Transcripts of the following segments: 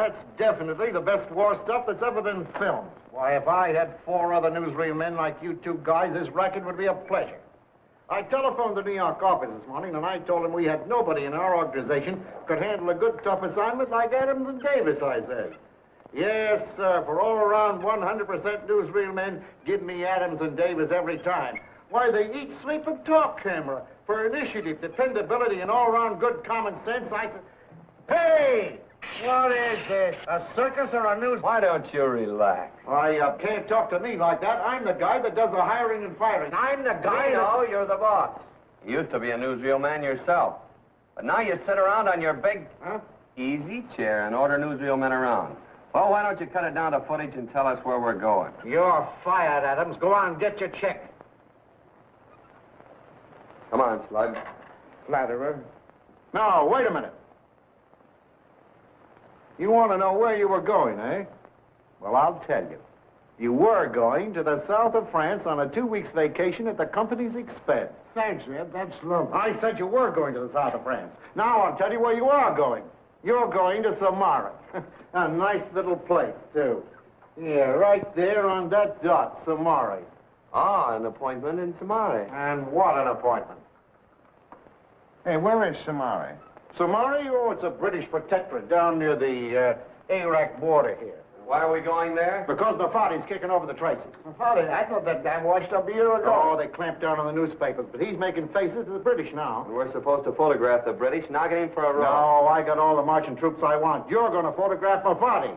That's definitely the best war stuff that's ever been filmed. Why, if I had 4 other newsreel men like you 2 guys, this racket would be a pleasure. I telephoned the New York office this morning, and I told them we had nobody in our organization could handle a good, tough assignment like Adams and Davis, I said. Yes, sir, for all around 100% newsreel men, give me Adams and Davis every time. Why, they eat, sleep, and talk camera. For initiative, dependability, and all-around good common sense, I said... Hey! What is this? A circus or a news... Why don't you relax? Why, you can't talk to me like that. I'm the guy that does the hiring and firing. I'm the guy that... you're the boss. You used to be a newsreel man yourself. But now you sit around on your big, easy chair and order newsreel men around. Well, why don't you cut it down to footage and tell us where we're going? You're fired, Adams. Go on, get your check. Come on, Slug. Flatterer. No, wait a minute. You want to know where you were going, eh? Well, I'll tell you. You were going to the south of France on a 2 weeks vacation at the company's expense. Thanks, Ed. That's lovely. I said you were going to the south of France. Now I'll tell you where you are going. You're going to Samara. A nice little place, too. Yeah, right there on that dot, Samara. Ah, an appointment in Samara. And what an appointment. Hey, where is Samara? Samara? Oh, it's a British protectorate down near the Iraq border here. Why are we going there? Because Mafadi's kicking over the Traces. Mafadi? I thought that dam washed up a year ago. Oh, they clamped down on the newspapers, but he's making faces to the British now. And we're supposed to photograph the British, not get him for a row. No, I got all the marching troops I want. You're going to photograph Mafadi.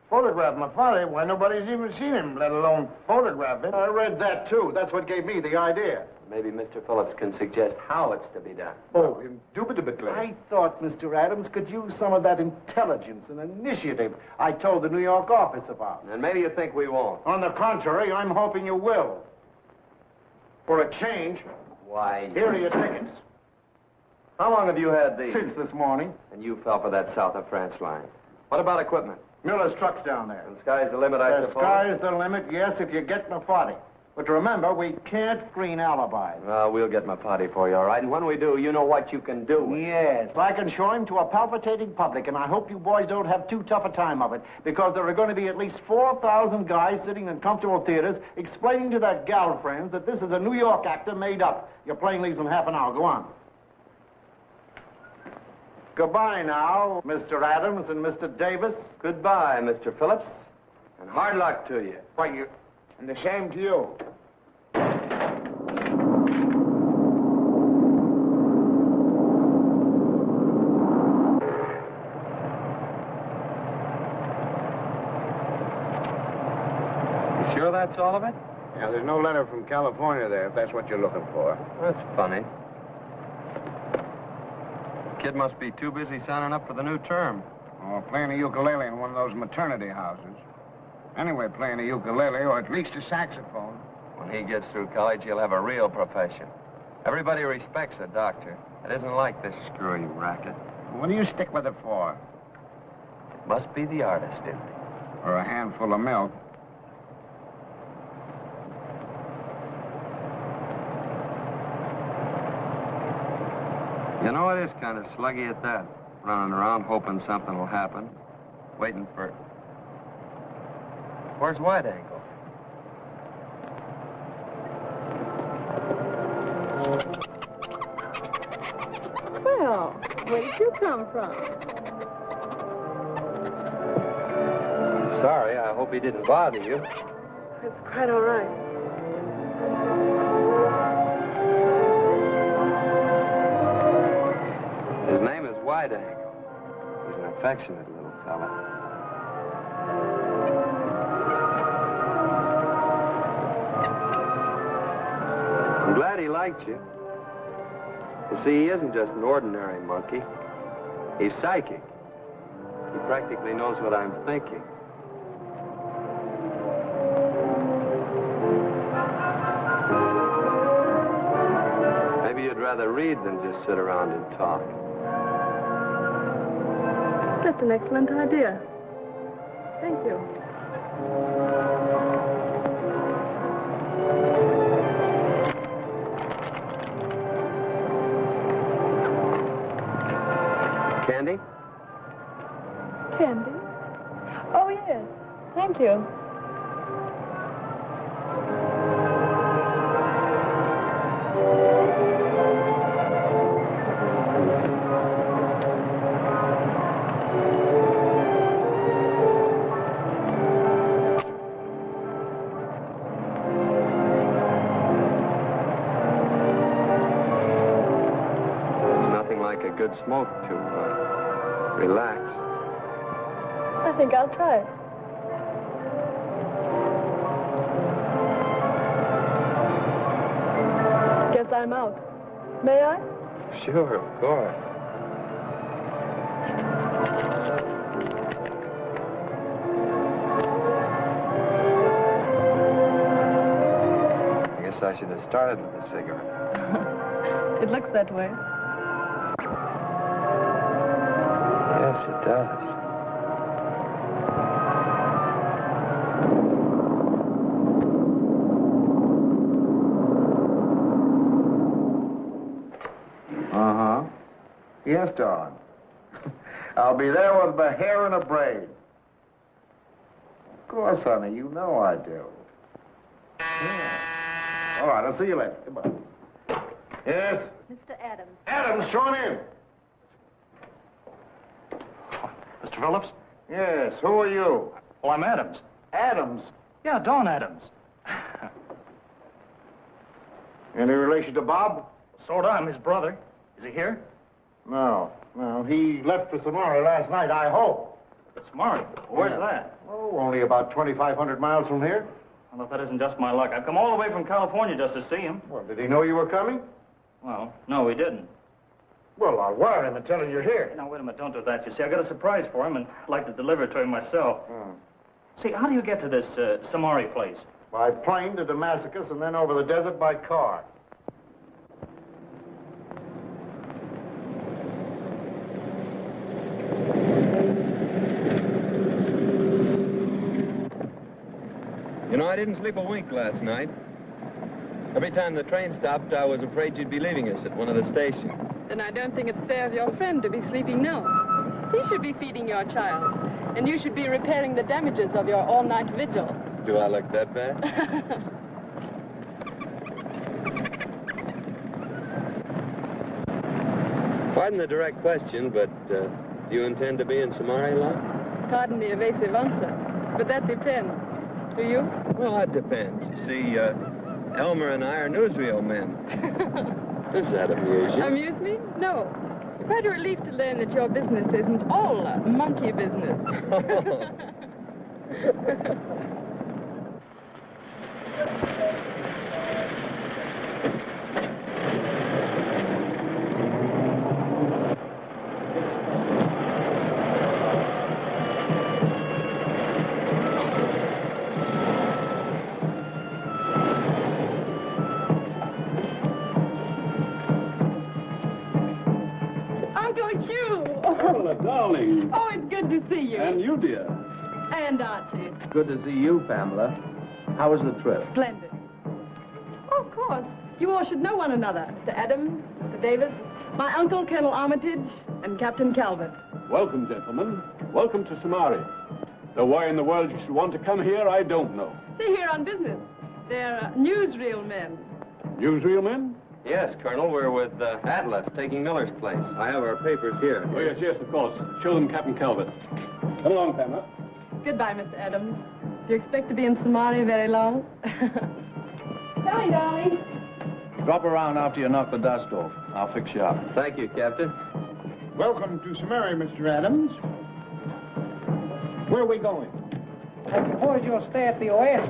Photograph Mafadi? Why, nobody's even seen him, let alone photograph him. I read that, too. That's what gave me the idea. Maybe Mr. Phillips can suggest how it's to be done. Oh, indubitably. I thought Mr. Adams could use some of that intelligence and initiative I told the New York office about. And maybe you think we won't. On the contrary, I'm hoping you will. For a change. Why? Here are your tickets. How long have you had these? Since this morning. And you fell for that south of France line. What about equipment? Miller's truck's down there. And the sky's the limit, I suppose? The sky's the limit, yes, if you get Mafadi. But remember, we can't screen alibis. Well, we'll get Mafadi for you, all right? And when we do, you know what you can do. Yes, I can show him to a palpitating public, and I hope you boys don't have too tough a time of it, because there are going to be at least 4,000 guys sitting in comfortable theaters explaining to their gal friends that this is a New York actor made up. Your plane leaves in half an hour. Go on. Goodbye now, Mr. Adams and Mr. Davis. Goodbye, Mr. Phillips. And hard luck to you. Why, you... And the same to you. You sure that's all of it? Yeah, there's no letter from California there, if that's what you're looking for. That's funny. Kid must be too busy signing up for the new term. Or playing a ukulele in one of those maternity houses. Anyway, playing a ukulele, or at least a saxophone. When he gets through college, he'll have a real profession. Everybody respects a doctor. It isn't like this screwy racket. What do you stick with it for? It must be the artist in me. Or a handful of milk. You know, it is kind of sluggy at that. Running around hoping something will happen. Waiting for... Where's Wide Angle? Well, where did you come from? Sorry, I hope he didn't bother you. It's quite all right. His name is Wide Angle. He's an affectionate little fella. I'm glad he liked you. You see, he isn't just an ordinary monkey. He's psychic. He practically knows what I'm thinking. Maybe you'd rather read than just sit around and talk. That's an excellent idea. Thank you. Candy? Candy? Oh, yes. Thank you. A good smoke to relax. I think I'll try it. Guess I'm out. May I? Sure, of course. I guess I should have started with a cigarette. It looks that way. Yes, it does. Uh-huh. Yes, darling. I'll be there with my hair in a braid. Of course, honey, you know I do. Yeah. All right, I'll see you later. Goodbye. Yes? Mr. Adams. Adams, show him in. Mr. Phillips? Yes, who are you? Well, I'm Adams. Adams? Yeah, Don Adams. Any relation to Bob? Sort of. I'm his brother. Is he here? No. He left for Samara last night, I hope. Samari. Where's Yeah. that? Oh, only about 2,500 miles from here. Well, if that isn't just my luck. I've come all the way from California just to see him. Well, did he know you were coming? Well, no, he didn't. Well, I'll wire him and tell him you're here. Now, wait a minute. Don't do that. You see, I got a surprise for him, and I'd like to deliver it to him myself. See, how do you get to this Samari place? By plane to Damascus and then over the desert by car. You know, I didn't sleep a wink last night. Every time the train stopped, I was afraid you'd be leaving us at one of the stations. Then I don't think it's fair of your friend to be sleeping now. He should be feeding your child, and you should be repairing the damages of your all-night vigil. Do I look that bad? Pardon the direct question, but do you intend to be in Samari long? Pardon the evasive answer, but that depends. Do you? Well, that depends. See, Elmer and I are newsreel men. Does that amuse you? Amuse me? No. Quite a relief to learn that your business isn't all monkey business. Darling. Oh, it's good to see you. And you, dear. And Archie. Good to see you, Pamela. How was the trip? Splendid. Oh, of course. You all should know one another. Mr. Adams, Mr. Davis, my uncle, Colonel Armitage, and Captain Calvert. Welcome, gentlemen. Welcome to Samari. Though why in the world you should want to come here, I don't know. They're here on business. They're newsreel men. Newsreel men? Yes, Colonel, we're with Atlas, taking Miller's place. I have our papers here. Oh, yes, of course. Show them Captain Calvert. Come along, Pamela. Goodbye, Mr. Adams. Do you expect to be in Samari very long? Sorry, darling. Drop around after you knock the dust off. I'll fix you up. Thank you, Captain. Welcome to Samari, Mr. Adams. Where are we going? I suppose you'll stay at the Oasis.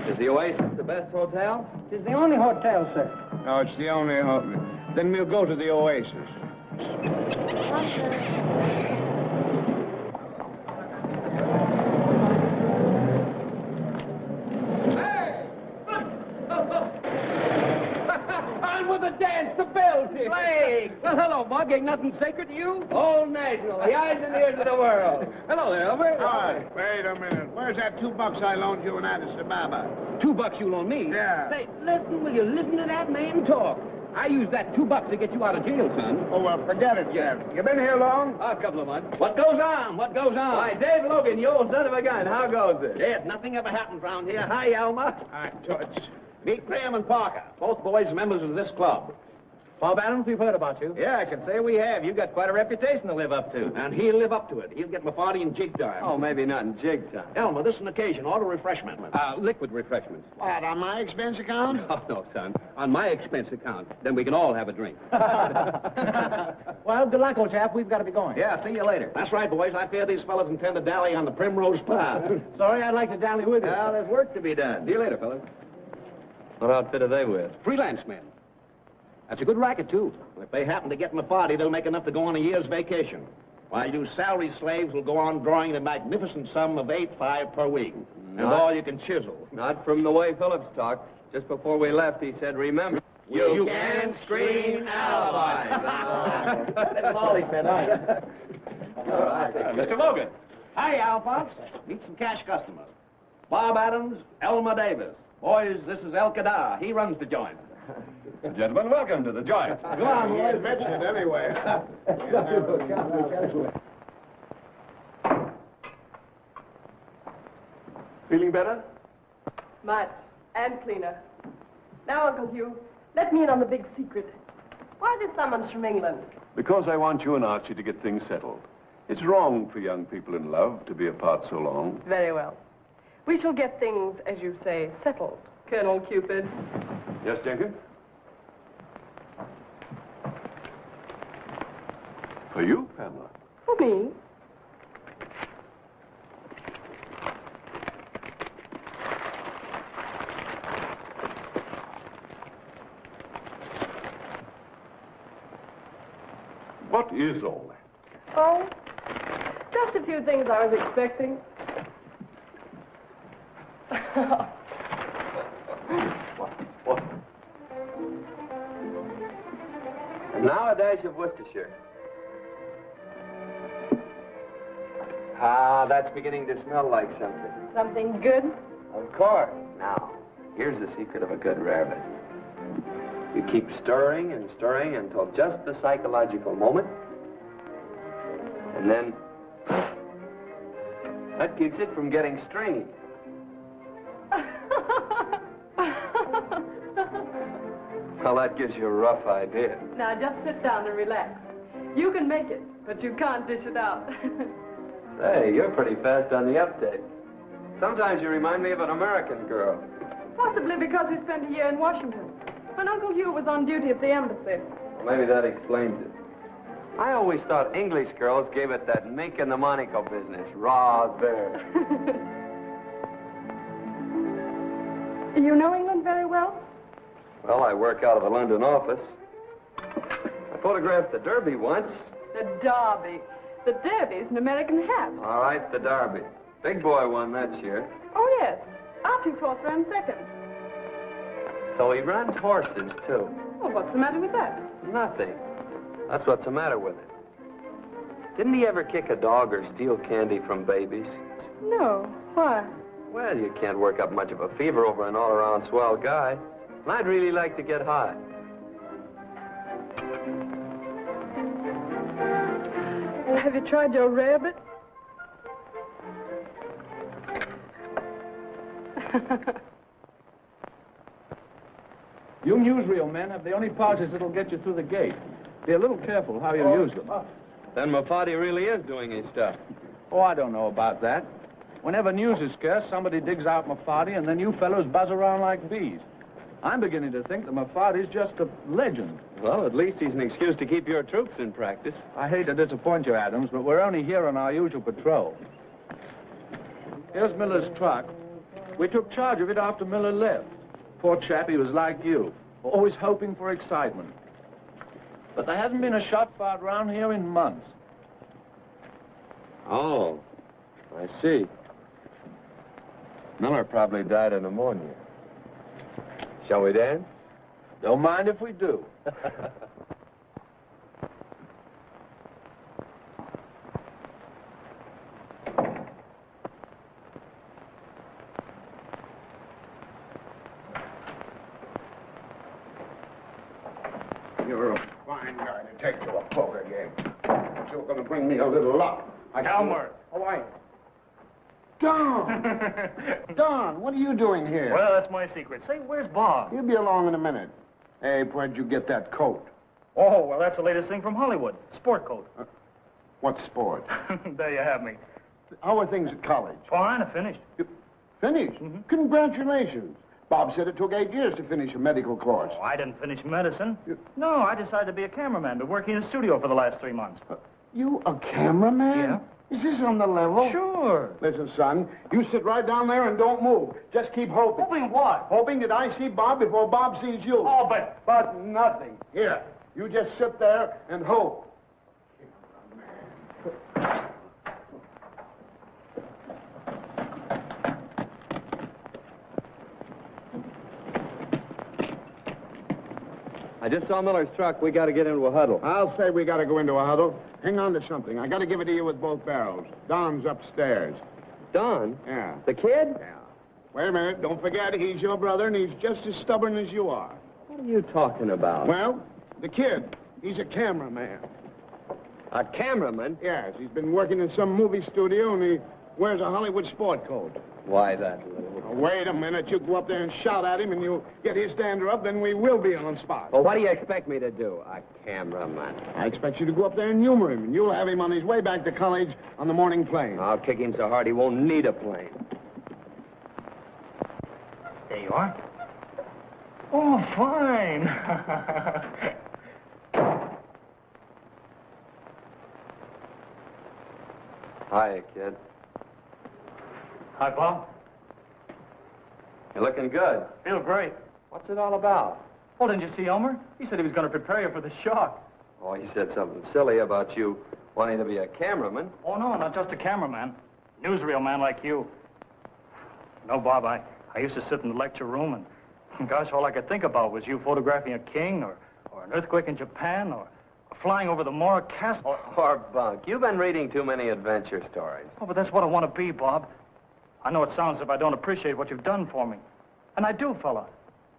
Is the Oasis the best hotel? It's the only hotel, sir. No, it's the only hotel. Then we'll go to the Oasis. On with the dance, the bells here. Flag. Well, hello, Bug. Ain't nothing sacred to you? Old National, the eyes and ears of the world. Hello there, Elmer. Hi. Wait a minute. Where's that $2 I loaned you in Addis Ababa? $2 you loan me? Yeah. Say, listen, will you listen to that man talk? I used that $2 to get you out of jail, son. Oh, well, forget it, Jeff. You been here long? A couple of months. What goes on? What goes on? Why, Dave Logan, you old son of a gun. How goes it? Yes, nothing ever happens around here. Hi, Elmer. Hi, Toots. Meet Graham and Parker, both boys members of this club. Bob Adams, we've heard about you. Yeah, I can say we have. You've got quite a reputation to live up to. And he'll live up to it. He'll get my party in jig time. Oh, maybe not in jig time. Elmer, this is an occasion. Order refreshment. Liquid refreshments. What, on my expense account? Oh, no, son. On my expense account. Then we can all have a drink. Well, good luck, old chap. We've got to be going. Yeah, see you later. That's right, boys. I fear these fellas intend to dally on the primrose path. Sorry, I'd like to dally with you. Well, there's work to be done. See you later, fellas. What outfit are they with? Freelance men. That's a good racket, too. If they happen to get in the party, they'll make enough to go on a year's vacation. While you salary slaves will go on drawing the magnificent sum of $8.5 per week. And all you can chisel. Not from the way Phillips talked. Just before we left, he said, remember, You can screen alibis. That's all he said, Mr. Logan. Hi, Alphonse. Meet some cash customers. Bob Adams, Elmer Davis. Boys, this is El Kadar. He runs the joint. Gentlemen, welcome to the joint. Go on, boys. Mention it anyway. Feeling better? Much. And cleaner. Now, Uncle Hugh, let me in on the big secret. Why this summons from England? Because I want you and Archie to get things settled. It's wrong for young people in love to be apart so long. Very well. We shall get things, as you say, settled, Colonel Cupid. Yes, Jenkins? For you, Pamela. For me? What is all that? Oh, just a few things I was expecting. What? And now a dash of Worcestershire. Ah, that's beginning to smell like something. Something good? Of course. Now, here's the secret of a good rarebit. You keep stirring and stirring until just the psychological moment. And then that keeps it from getting stringy. Well, that gives you a rough idea. Now, just sit down and relax. You can make it, but you can't dish it out. Hey, you're pretty fast on the uptake. Sometimes you remind me of an American girl. Possibly because we spent a year in Washington, when Uncle Hugh was on duty at the embassy. Well, maybe that explains it. I always thought English girls gave it that mink in the Monaco business. Raw there. You know England very well? Well, I work out of a London office. I photographed the Derby once. The Derby. The Derby's an American hat. All right, the Derby. Big boy won that year. Oh, yes. Archie's horse ran second. So he runs horses, too. Well, what's the matter with that? Nothing. That's what's the matter with it. Didn't he ever kick a dog or steal candy from babies? No. Why? Well, you can't work up much of a fever over an all-around swell guy. And I'd really like to get hot. Have you tried your rarebit? You newsreel men have the only passes that'll get you through the gate. Be a little careful how you use them. Then Mafati really is doing his stuff. Oh, I don't know about that. Whenever news is scarce, somebody digs out Mafati, and then you fellows buzz around like bees. I'm beginning to think that Mafati's just a legend. Well, at least he's an excuse to keep your troops in practice. I hate to disappoint you, Adams, but we're only here on our usual patrol. Here's Miller's truck. We took charge of it after Miller left. Poor chap, he was like you, always hoping for excitement. But there hasn't been a shot fired around here in months. Oh, I see. Miller probably died of pneumonia. Shall we dance? Don't mind if we do. fine guy to take to a poker game. You're going to bring me a little luck. Elmer. Oh, I... Don! Don, what are you doing here? Well, that's my secret. Say, where's Bob? He'll be along in a minute. Hey, where'd you get that coat? Oh, well, that's the latest thing from Hollywood. Sport coat. What sport? There you have me. How are things at college? Fine, I finished. You finished? Congratulations. Bob said it took 8 years to finish a medical course. Oh, I didn't finish medicine. No, I decided to be a cameraman, been working in a studio for the last 3 months. You a cameraman? Yeah. Is this on the level? Sure. Listen, son, you sit right down there and don't move. Just keep hoping. Hoping what? Hoping that I see Bob before Bob sees you. Oh, but... But nothing. Here, you just sit there and hope. I just saw Miller's truck. We got to get into a huddle. I'll say we got to go into a huddle. Hang on to something. I got to give it to you with both barrels. Don's upstairs. Don? Yeah. The kid? Yeah. Wait a minute. Don't forget, he's your brother, and he's just as stubborn as you are. What are you talking about? Well, the kid, he's a cameraman. A cameraman? Yes, he's been working in some movie studio, and he wears a Hollywood sport coat. Why that? Now, wait a minute. You go up there and shout at him, and you get his dander up, then we will be on spot. Well, what do you expect me to do? A cameraman. I expect you to go up there and humor him, and you'll have him on his way back to college on the morning plane. I'll kick him so hard he won't need a plane. There you are. Oh, fine. Hiya, kid. Hi, Bob. You're looking good. Feel great. What's it all about? Well, didn't you see Elmer? He said he was going to prepare you for the shock. Oh, he said something silly about you wanting to be a cameraman. Oh, no, not just a cameraman. Newsreel man like you. No, Bob, I used to sit in the lecture room, and gosh, all I could think about was you photographing a king or an earthquake in Japan or flying over the Mora Castle. Or bunk. You've been reading too many adventure stories. Oh, but that's what I want to be, Bob. I know it sounds as if I don't appreciate what you've done for me. And I do, fella.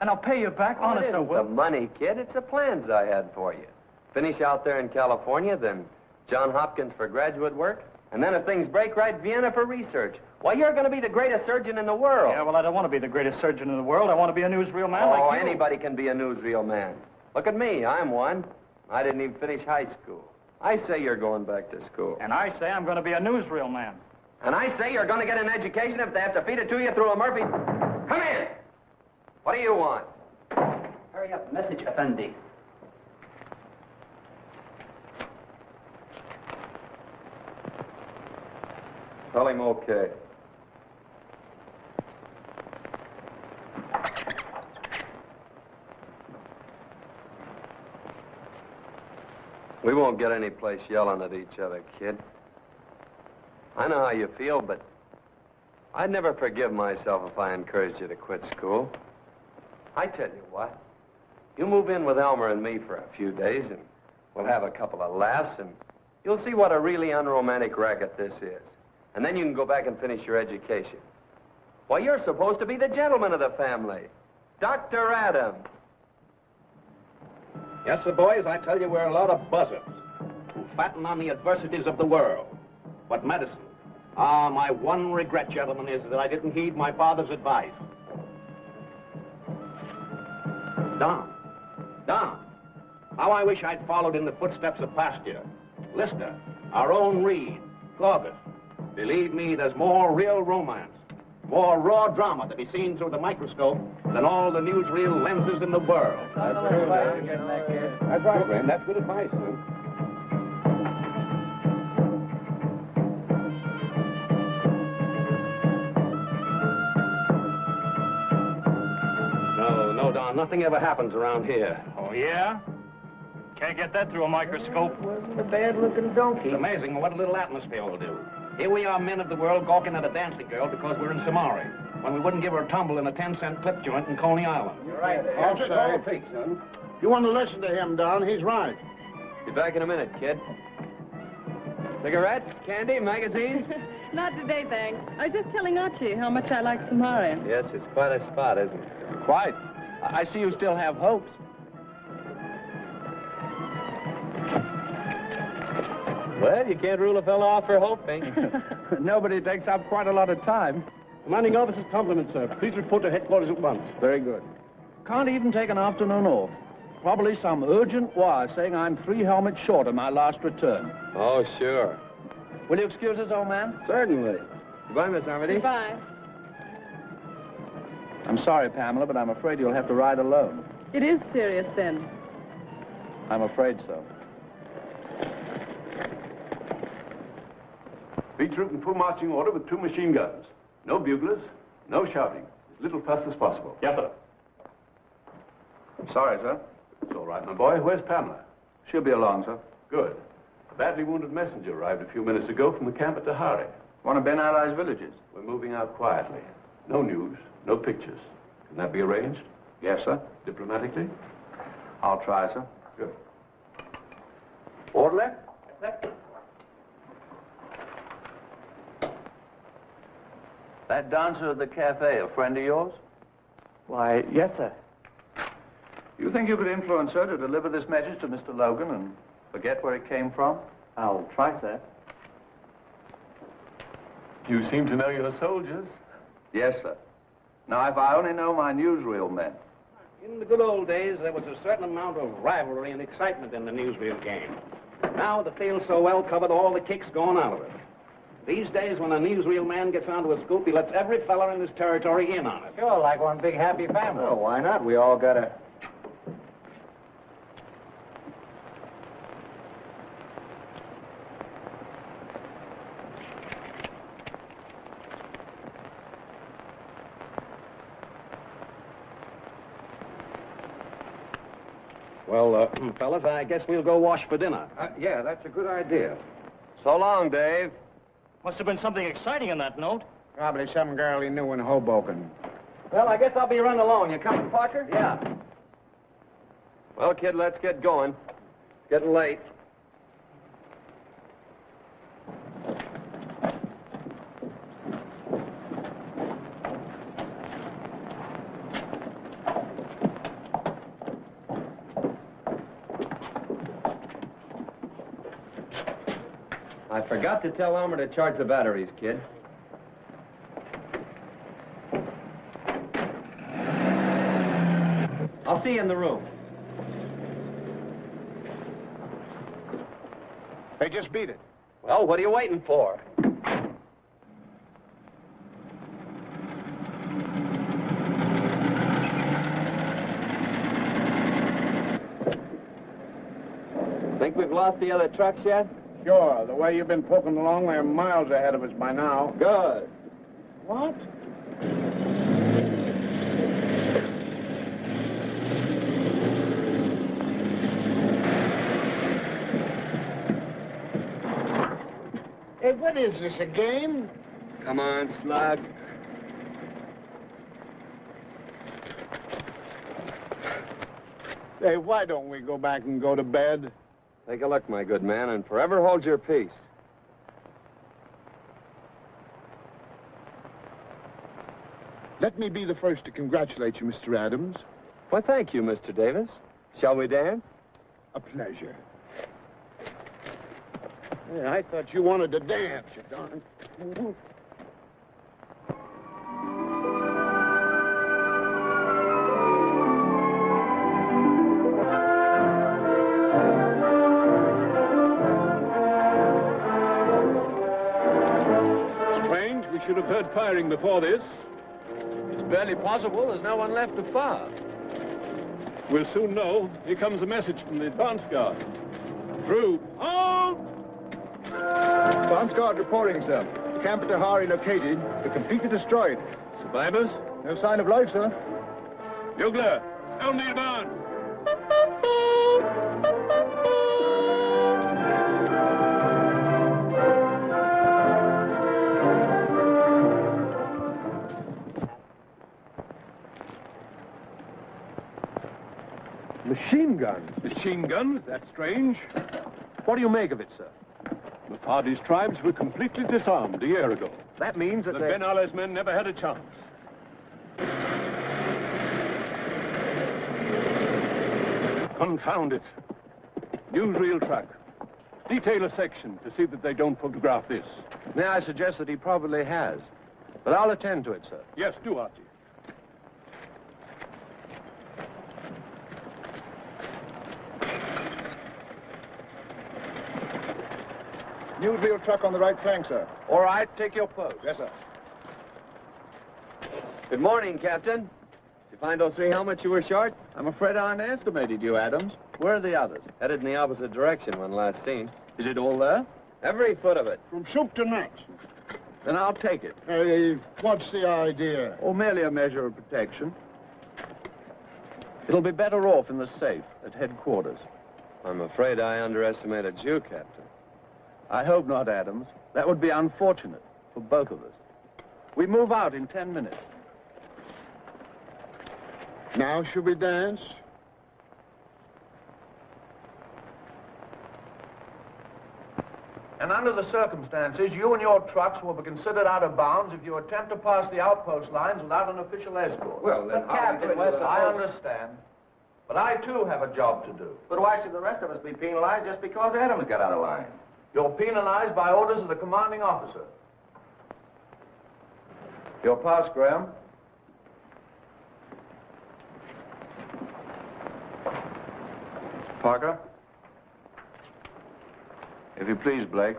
And I'll pay you back, honest I It will. isn't the money, kid. It's the plans I had for you. Finish out there in California, then John Hopkins for graduate work, and then if things break right, Vienna for research. Why, you're going to be the greatest surgeon in the world. Yeah, well, I don't want to be the greatest surgeon in the world. I want to be a newsreel man like you. Anybody can be a newsreel man. Look at me. I'm one. I didn't even finish high school. I say you're going back to school. And I say I'm going to be a newsreel man. And I say you're going to get an education if they have to feed it to you through a Murphy. Come in. What do you want? Hurry up. Message, Effendi. Tell him okay. We won't get any place yelling at each other, kid. I know how you feel, but I'd never forgive myself if I encouraged you to quit school. I tell you what, you move in with Elmer and me for a few days, and we'll have a couple of laughs, and you'll see what a really unromantic racket this is. And then you can go back and finish your education. Why, you're supposed to be the gentleman of the family. Dr. Adams. Yes, sir, boys, I tell you, we're a lot of buzzards who fatten on the adversities of the world. But medicine, my one regret, gentlemen, is that I didn't heed my father's advice. Don, how I wish I'd followed in the footsteps of Pasteur, Lister, our own Reed, Clovis. Believe me, there's more real romance, more raw drama to be seen through the microscope than all the newsreel lenses in the world. That's right, Glenn. That's good advice, man. No, Don, nothing ever happens around here. Oh, yeah? Can't get that through a microscope. Wasn't a bad-looking donkey. It's amazing what a little atmosphere will do. Here we are, men of the world, gawking at a dancing girl because we're in Samari, when we wouldn't give her a tumble in a 10-cent clip joint in Coney Island. You're right. I'll say. Son. You want to listen to him, Don. He's right. Be back in a minute, kid. Cigarettes, candy, magazines? Not today, thanks. I was just telling Archie how much I like Samari. Yes, it's quite a spot, isn't it? Quite. I see you still have hopes. Well, you can't rule a fellow off for hoping. Nobody takes up quite a lot of time. Commanding officer's compliments, sir. Please report to headquarters at once. Very good. Can't even take an afternoon off. Probably some urgent wire saying I'm 3 helmets short of my last return. Oh, sure. Will you excuse us, old man? Certainly. Goodbye, Miss Armitage. Goodbye. I'm sorry, Pamela, but I'm afraid you'll have to ride alone. It is serious, then. I'm afraid so. B troop in full marching order with 2 machine guns. No buglers, no shouting. As little fuss as possible. Yes, sir. Sorry, sir. It's all right, my boy. Where's Pamela? She'll be along, sir. Good. A badly wounded messenger arrived a few minutes ago from the camp at Tahari. One of Ben Ali's villages. We're moving out quietly. No news, no pictures. Can that be arranged? Yes, sir. Diplomatically? I'll try, sir. Good. Orderly? That dancer at the cafe, a friend of yours? Why, yes, sir. You think you could influence her to deliver this message to Mr. Logan and forget where it came from? I'll try, sir. You seem to know your soldiers. Yes, sir. Now, if I only know my newsreel men. In the good old days, there was a certain amount of rivalry and excitement in the newsreel game. Now the field's so well covered, all the kick's gone out of it. These days, when a newsreel man gets onto a scoop, he lets every fella in his territory in on it. Sure, like one big happy family. Oh, why not? We all got a... Well, fellas, I guess we'll go wash for dinner. Yeah, that's a good idea. So long, Dave. Must have been something exciting in that note. Probably some girl he knew in Hoboken. Well, I guess I'll be running alone. You coming, Parker? Yeah. Well, kid, let's get going. It's getting late. I forgot to tell Elmer to charge the batteries, kid. I'll see you in the room. They just beat it. Well, what are you waiting for? Think we've lost the other trucks yet? Sure. The way you've been poking along, they're miles ahead of us by now. Good. What? Hey, what is this, a game? Come on, Slug. Hey, why don't we go back and go to bed? Take a look, my good man, and forever hold your peace. Let me be the first to congratulate you, Mr. Adams. Well, thank you, Mr. Davis. Shall we dance? A pleasure. Hey, I thought you wanted to dance, you darn. Strange, we should have heard firing before this. It's barely possible. There's no one left to fire. We'll soon know. Here comes a message from the advance guard. Through. Halt! Advance guard reporting, sir. Camp Tahari located, but completely destroyed. Survivors? No sign of life, sir. Bugler, down the advance. Machine guns. Machine guns? That's strange. What do you make of it, sir? The Party's tribes were completely disarmed a year ago. That means that The they... Ben Ali's men never had a chance. Confound it. Newsreel truck. Detail a section to see that they don't photograph this. May I suggest that he probably has? But I'll attend to it, sir. Yes, do, Archie. Newsreel truck on the right flank, sir. All right, take your post. Yes, sir. Good morning, Captain. Did you find those 3 helmets you were short? I'm afraid I underestimated you, Adams. Where are the others? Headed in the opposite direction when last seen. Is it all there? Every foot of it. From soup to nuts. Then I'll take it. Hey, what's the idea? Or merely a measure of protection. It'll be better off in the safe at headquarters. I'm afraid I underestimated you, Captain. I hope not, Adams. That would be unfortunate for both of us. We move out in 10 minutes. Now should we dance? And under the circumstances, you and your trucks will be considered out of bounds if you attempt to pass the outpost lines without an official escort. Well, then I understand. But I, too, have a job to do. But why should the rest of us be penalized just because Adams got out of line? You're penalized by orders of the commanding officer. Your pass, Graham. Parker. If you please, Blake.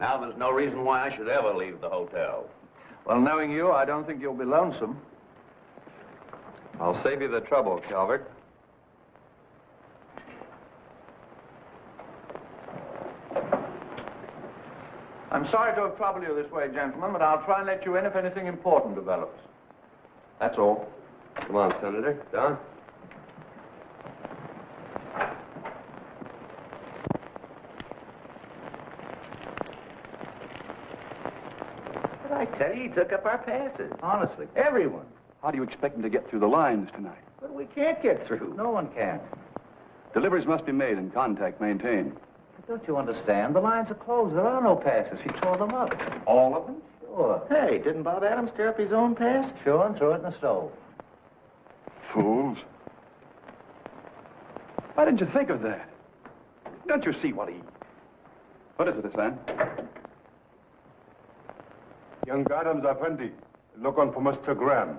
Now there's no reason why I should ever leave the hotel. Well, knowing you, I don't think you'll be lonesome. I'll save you the trouble, Calvert. I'm sorry to have troubled you this way, gentlemen, but I'll try and let you in if anything important develops. That's all. Come on, Senator. Don? But I tell you, he took up our passes. Honestly, everyone. How do you expect them to get through the lines tonight? But we can't get through. No one can. Deliveries must be made and contact maintained. Don't you understand? The lines are closed. There are no passes. He tore them up. All of them? Sure. Hey, didn't Bob Adams tear up his own pass? Sure, and throw it in the stove. Fools. Why didn't you think of that? Don't you see what he... What is it, this man? Young Adams, Effendi. Looking for Mr. Graham.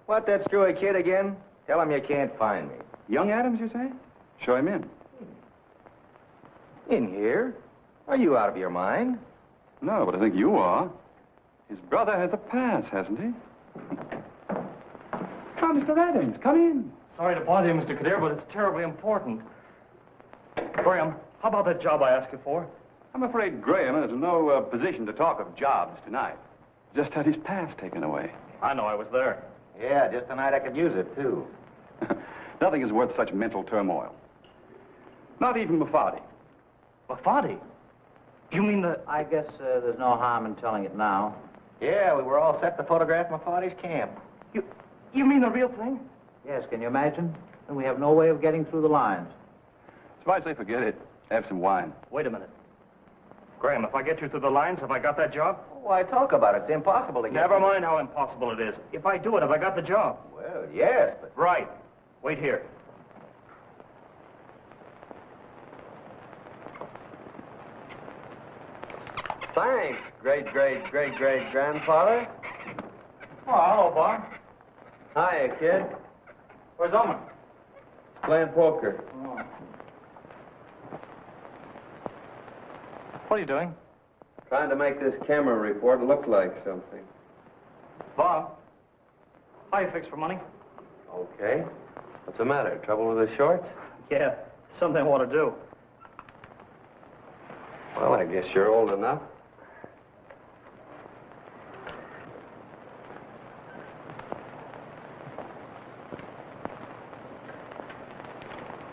What, that screwy kid again? Tell him you can't find me. Young Adams, you say? Show him in. In here? Are you out of your mind? No, but I think you are. His brother has a pass, hasn't he? Come, Mr. Adams, come in. Sorry to bother you, Mr. Kadir, but it's terribly important. Graham, how about that job I asked you for? I'm afraid Graham is in no position to talk of jobs tonight. Just had his pass taken away. I know, I was there. Yeah, just tonight I could use it, too. Nothing is worth such mental turmoil. Not even Mafadi. Mafadi? You mean the... I guess there's no harm in telling it now. Yeah, we were all set to photograph Mafadi's camp. You mean the real thing? Yes, can you imagine? And we have no way of getting through the lines. Suppose they forget it. Have some wine. Wait a minute. Graham, if I get you through the lines, have I got that job? Why talk about it? It's impossible to get... Never mind how impossible it is. If I do it, have I got the job? Well, yes, but... Right. Wait here. Thanks, great-great-great-great-grandfather. Oh, hello, Bob. Hiya, kid. Where's Owen? Playing poker. Oh. What are you doing? Trying to make this camera report look like something. Bob, how you fixed for money? Okay. What's the matter? Trouble with the shorts? Yeah, something I want to do. Well, I guess you're old enough.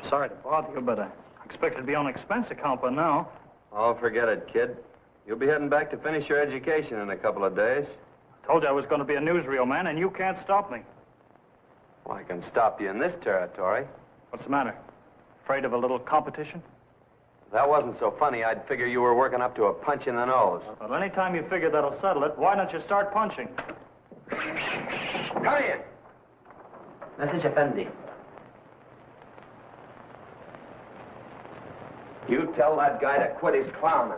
Sorry to bother you, but I expect it to be on expense account by now. Oh, forget it, kid. You'll be heading back to finish your education in a couple of days. Told you I was going to be a newsreel man, and you can't stop me. Well, I can stop you in this territory. What's the matter? Afraid of a little competition? If that wasn't so funny, I'd figure you were working up to a punch in the nose. Well, any time you figure that'll settle it, why don't you start punching? Come in. Message Effendi. You tell that guy to quit his clowning.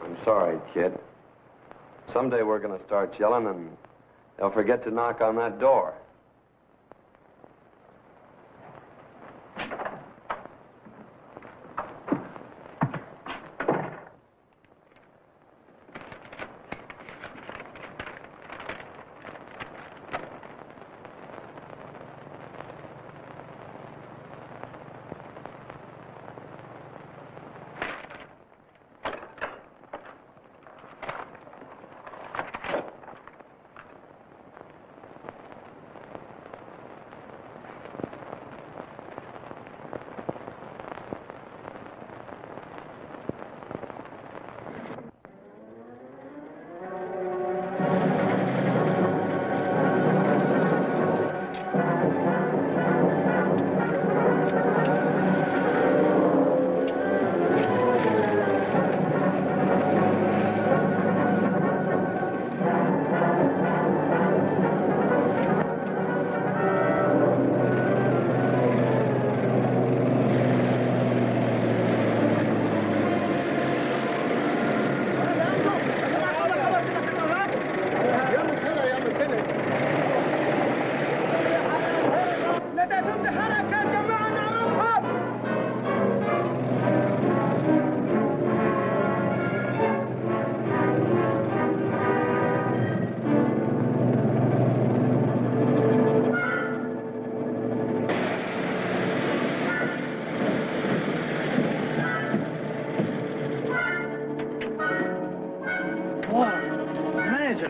I'm sorry, kid. Someday we're going to start yelling and they'll forget to knock on that door.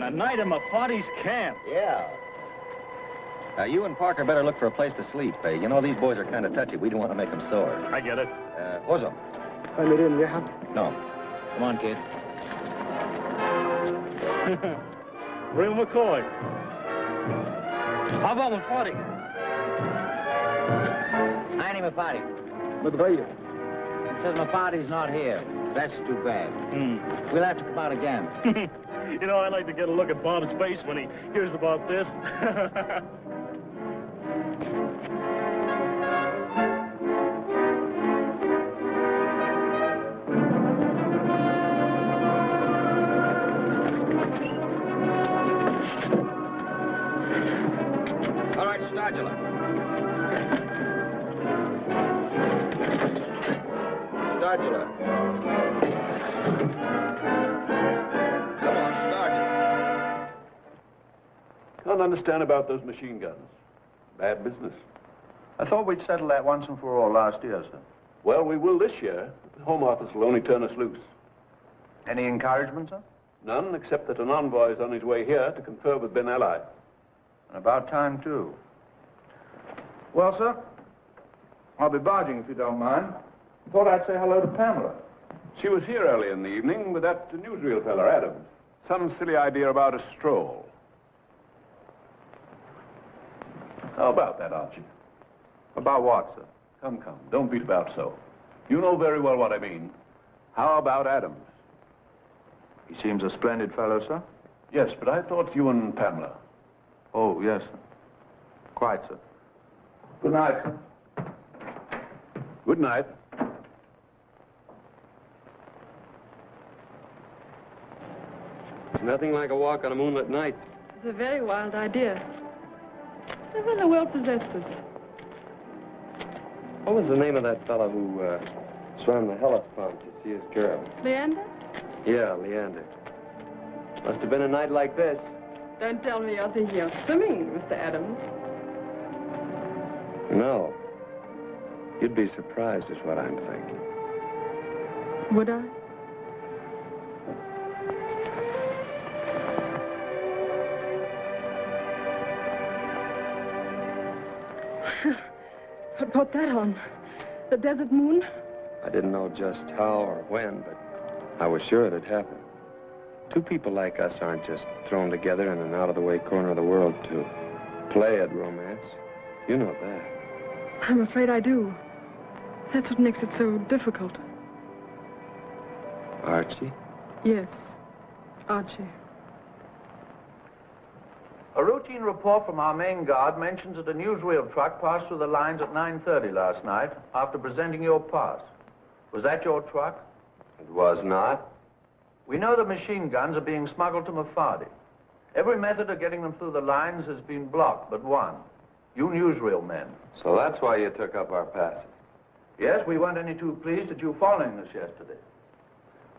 A night in my party's camp. Yeah. Now, you and Parker better look for a place to sleep. You know, these boys are kind of touchy. We don't want to make them sore. I get it. Ozo. No. Come on, kid. Real McCoy. How about my party? I ain't my party. It says my party's not here. That's too bad. We'll have to come out again. You know, I'd like to get a look at Bob's face when he hears about this. All right, Stargula. Stargula. Can't understand about those machine guns. Bad business. I thought we'd settle that once and for all last year, sir. Well, we will this year. The Home Office will only turn us loose. Any encouragement, sir? None, except that an envoy is on his way here to confer with Ben Ali. And about time, too. Well, sir, I'll be barging if you don't mind. Thought I'd say hello to Pamela. She was here early in the evening with that newsreel fella, Adams. Some silly idea about a stroll. How about that, Archie? About what, sir? Come, don't beat about so. You know very well what I mean. How about Adams? He seems a splendid fellow, sir. Yes, but I thought you and Pamela. Oh, yes, sir. Quite, sir. Good night, sir. Good night. It's nothing like a walk on a moonlit night. It's a very wild idea. Who in the world possessed it? What was the name of that fellow who swam the Hellespont to see his girl? Leander? Yeah, Leander. Must have been a night like this. Don't tell me you're thinking of swimming, Mr. Adams. No. You'd be surprised is what I'm thinking. Would I? What brought that on? The desert moon? I didn't know just how or when, but I was sure it'd happen. Two people like us aren't just thrown together in an out-of-the-way corner of the world to play at romance. You know that. I'm afraid I do. That's what makes it so difficult. Archie? Yes, Archie. A routine report from our main guard mentions that a newsreel truck passed through the lines at 9:30 last night after presenting your pass. Was that your truck? It was not. We know the machine guns are being smuggled to Mafadi. Every method of getting them through the lines has been blocked but one. You newsreel men. So that's why you took up our passes. Yes, we weren't any too pleased at you following us yesterday.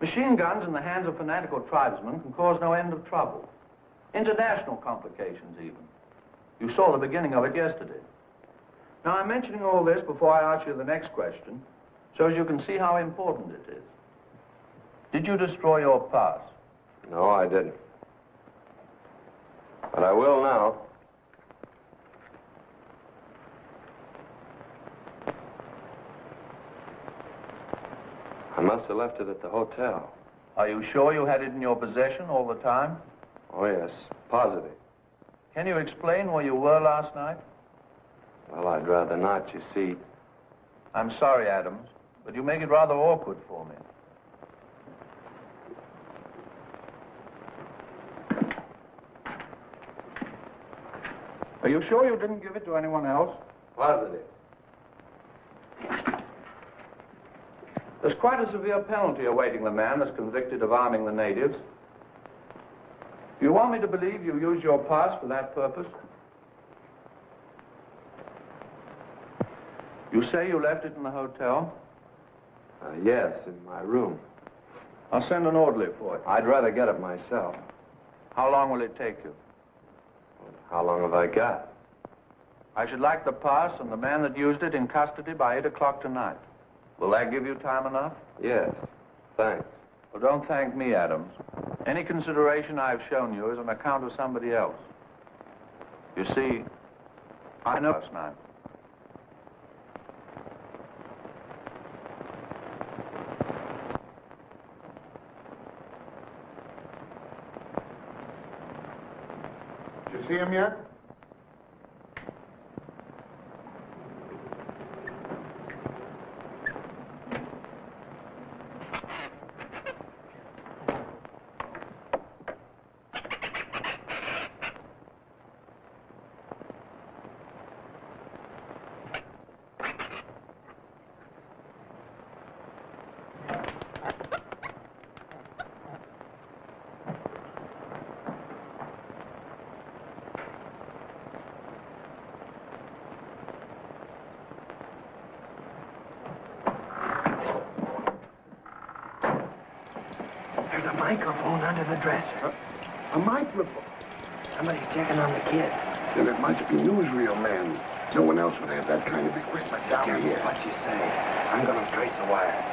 Machine guns in the hands of fanatical tribesmen can cause no end of trouble. International complications, even. You saw the beginning of it yesterday. Now, I'm mentioning all this before I ask you the next question, so as you can see how important it is. Did you destroy your pass? No, I didn't. But I will now. I must have left it at the hotel. Are you sure you had it in your possession all the time? Oh, yes. Positive. Can you explain where you were last night? Well, I'd rather not, you see. I'm sorry, Adams, but you make it rather awkward for me. Are you sure you didn't give it to anyone else? Positive. There's quite a severe penalty awaiting the man that's convicted of arming the natives. Do you want me to believe you used your pass for that purpose? You say you left it in the hotel? Yes, in my room. I'll send an orderly for it. I'd rather get it myself. How long will it take you? How long have I got? I should like the pass and the man that used it in custody by 8 o'clock tonight. Will that give you time enough? Yes. Thanks. Well, don't thank me, Adams. Any consideration I've shown you is on account of somebody else. You see, I know last night. Did you see him yet? There's a microphone under the dresser. A microphone? Somebody's checking on the kid. Then it must be newsreel man. No one else would have that kind of equipment down here. What you say? I'm gonna trace the wire.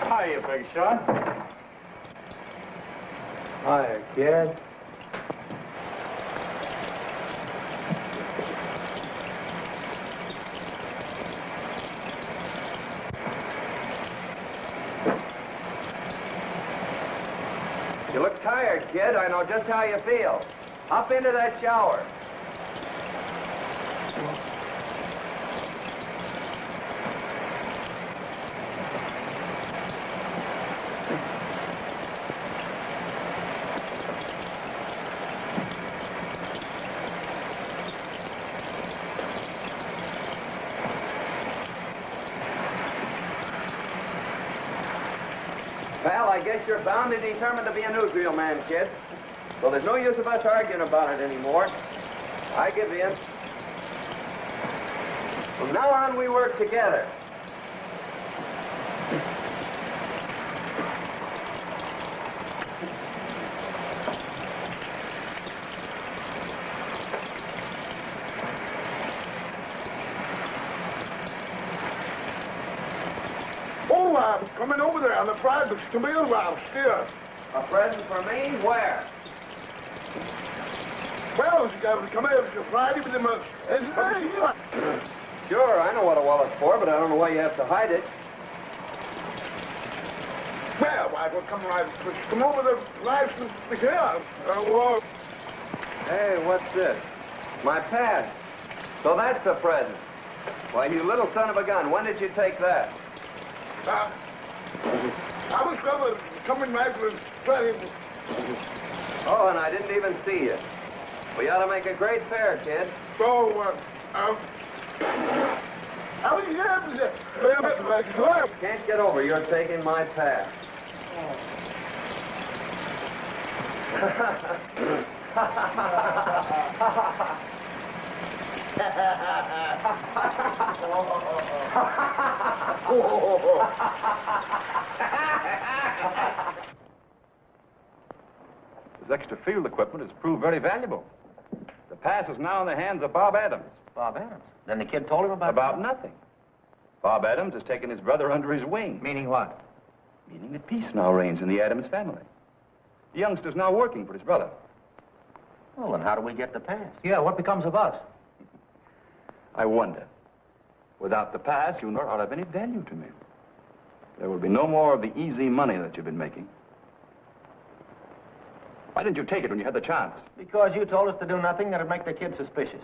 Hiya, big shot. Hiya, kid. You look tired, kid. I know just how you feel. Hop into that shower. Well, I guess you're bound and determined to be a newsreel man, kid. So there's no use of us arguing about it anymore. I give in. From now on, we work together. Oh, I'm coming over there on the private Camille route here. A present for me? Where? Well, she got to come over to Friday with the most. Sure, I know what a wallet's for, but I don't know why you have to hide it. Well, I will come right. Come over the license here. Hey, what's this? My pass. So that's the present. Why, you little son of a gun, when did you take that? I was coming back with plenty. Oh, and I didn't even see you. We ought to make a great pair, kid. So, Can't get over you're taking my pass. This extra field equipment has proved very valuable. The pass is now in the hands of Bob Adams. Bob Adams? Then the kid told him about About nothing. Bob Adams has taken his brother under his wing. Meaning what? Meaning that peace now reigns in the Adams family. The youngster's now working for his brother. Well, then how do we get the pass? Yeah, what becomes of us? I wonder. Without the pass, you'll not have any value to me. There will be no more of the easy money that you've been making. Why didn't you take it when you had the chance? Because you told us to do nothing that'd make the kid suspicious.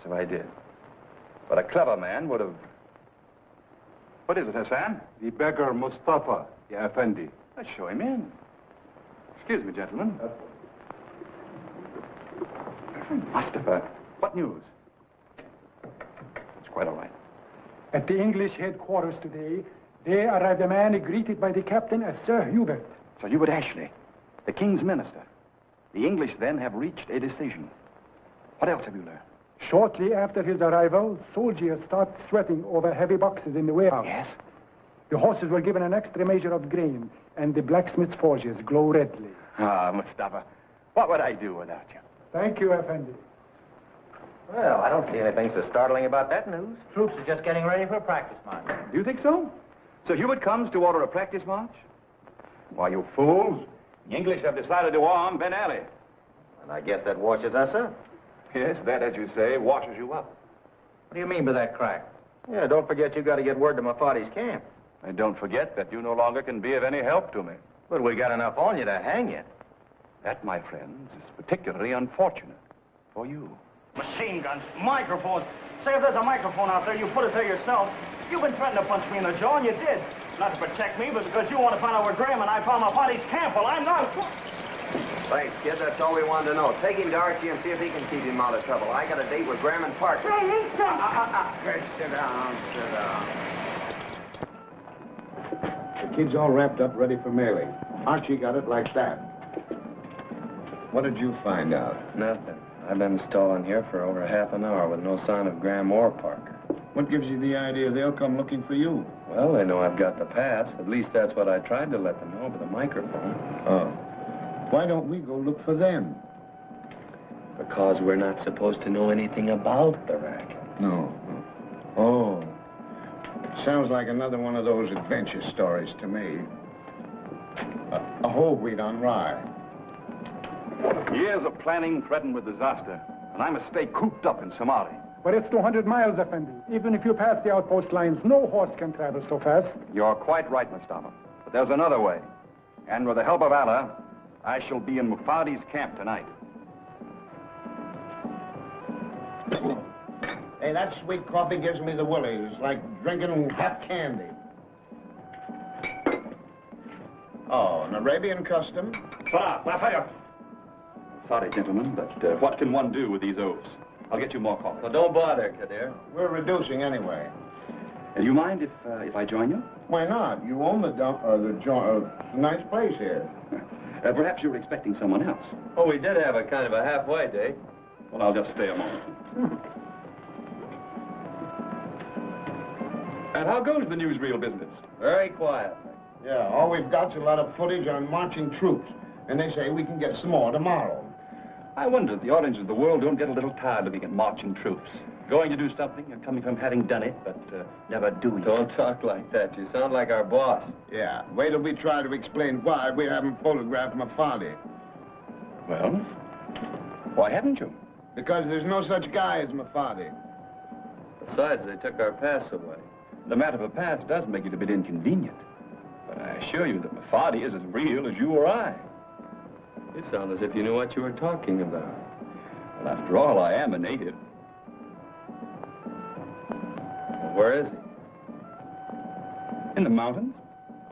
So I did. But a clever man would have... What is it, Hassan? The beggar Mustafa, Ya Effendi. Let's show him in. Excuse me, gentlemen. Mustafa, what news? It's quite all right. At the English headquarters today, there arrived a man greeted by the captain as Sir Hubert. Sir Hubert Ashley, the King's minister. The English then have reached a decision. What else have you learned? Shortly after his arrival, soldiers start sweating over heavy boxes in the warehouse. Yes? The horses were given an extra measure of grain, and the blacksmith's forges glow redly. Ah, Mustafa, what would I do without you? Thank you, Effendi. Well, I don't see anything so startling about that news. Troops are just getting ready for a practice march. Do you think so? Sir Hubert comes to order a practice march? Why, you fools. The English have decided to arm Ben Ali. And I guess that washes us up. Yes, that, as you say, washes you up. What do you mean by that crack? Yeah, don't forget you got to get word to Mafadi's camp. And don't forget that you no longer can be of any help to me. But we got enough on you to hang you. That, my friends, is particularly unfortunate for you. Machine guns, microphones. Say, if there's a microphone out there, you put it there yourself. You've been threatening to punch me in the jaw, and you did. Not to protect me, but because you want to find out where Graham and I found Mafadi's camp. Well, I'm not. Thanks, kid. That's all we wanted to know. Take him to Archie and see if he can keep him out of trouble. I got a date with Graham and Parker. Sit down, sit down. The kid's all wrapped up, ready for mailing. Archie got it like that. What did you find out? Nothing. I've been stalling here for over half an hour with no sign of Graham or Parker. What gives you the idea they'll come looking for you? Well, they know I've got the pass. At least that's what I tried to let them know over the microphone. Oh. Why don't we go look for them? Because we're not supposed to know anything about the racket. No. Oh. Sounds like another one of those adventure stories to me. A whole wheat on rye. Years of planning threatened with disaster, and I must stay cooped up in Somali. But it's 200 miles, Effendi. Even if you pass the outpost lines, no horse can travel so fast. You're quite right, Mustafa. But there's another way. And with the help of Allah, I shall be in Mufadi's camp tonight. Hey, that sweet coffee gives me the willies, like drinking hot candy. Oh, an Arabian custom? Sorry, gentlemen, but what can one do with these oaths? I'll get you more coffee. Well, don't bother, Kadir. We're reducing anyway. Do you mind if I join you? Why not? You own the nice place here. Perhaps you were expecting someone else. Oh, we did have a kind of a halfway date. Well, I'll just stay a moment. And how goes the newsreel business? Very quiet. Yeah, all we've got's a lot of footage on marching troops. And they say we can get some more tomorrow. I wonder if the audience of the world don't get a little tired of being marching troops. Going to do something and coming from having done it, but never doing it. Don't talk like that. You sound like our boss. Yeah, wait till we try to explain why we haven't photographed Mafadi. Well, why haven't you? Because there's no such guy as Mafadi. Besides, they took our pass away. The matter of a pass does make it a bit inconvenient. But I assure you that Mafadi is as real as you or I. You sound as if you knew what you were talking about. Well, after all, I am a native. Where is he? In the mountains.